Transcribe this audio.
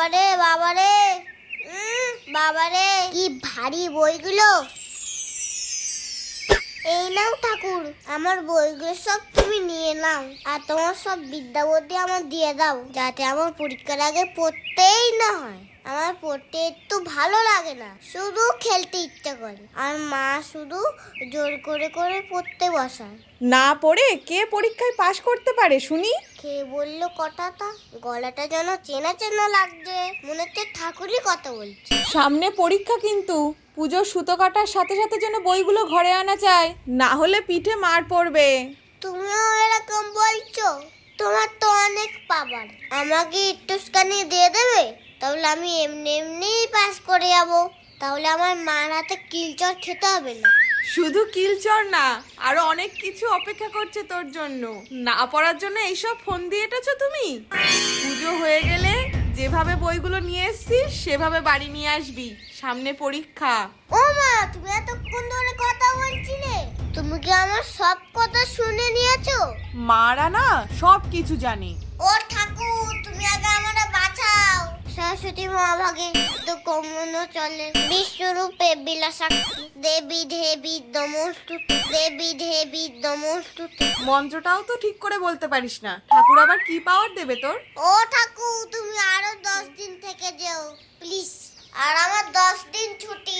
বাবারে বাবারে বাবারে কি ভারী বইগুলো। এই নাও ঠাকুর, আমার বইগুলো সব তুমি নিয়ে নাও, আর তোমার সব বিদ্যাবতী আমার দিয়ে দাও, যাতে আমার পরীক্ষার আগে পড়তেই না হয়। আমার পড়তে একটু ভালো লাগে না, শুধু খেলতে ইচ্ছা করে, আর মা শুধু জোর করে করে পড়তে বসায়। না পড়ে কে পরীক্ষায় পাশ করতে পারে শুনি? কে বললো কথাটা? গলাটা যেন চেনা চেনা লাগছে, মনে হচ্ছে ঠাকুরই কথা বলছে। সামনে পরীক্ষা, কিন্তু পুজোর সুতো কাটার সাথে সাথে যেন বইগুলো ঘরে আনা চাই, না হলে পিঠে মার পড়বে। তুমিও এরকম বলছো? তোমার তো অনেক পাওয়ার, আমাকে একটুখানি দিয়ে দেবে, তাহলে আমি এমনি এমনিই পাস করে যাবো। তাহলে আমার মার হাতে কিলচর খেতে হবে না। শুধু কিলচর না, আরো অনেক কিছু অপেক্ষা করছে তোর জন্য। না পড়ার জন্য এইসব ফোন দিয়ে এটেছো তুমি? পুজো হয়ে গেলে যেভাবে বইগুলো নিয়ে এসছিস সেভাবে বাড়ি নিয়ে আসবি, সামনে পরীক্ষা। ও মা, তুমি এতক্ষণ ধরে কথা বলছিলে, তুমি কি আমার সব কথা শুনে নিয়েছো? মারা না সব কিছু জানে। ও ঠাকুর, তুমি আগে আমারে বাঁচাও। সরস্বতী মহাভাগে তো কমনো চলে, বিশ্বরূপে বিলাসাক্ষী, দেবী দেবী নমস্তুতে, দেবী দেবী নমস্তুতে। মন্ত্রটাও তো ঠিক করে বলতে পারিস না, ঠাকুর আবার কি পাওয়ার দেবে তোর? ও ঠাকুর, তুমি আরো 10 দিন থেকে যেও প্লিজ, আর আমার 10 দিন ছুটি।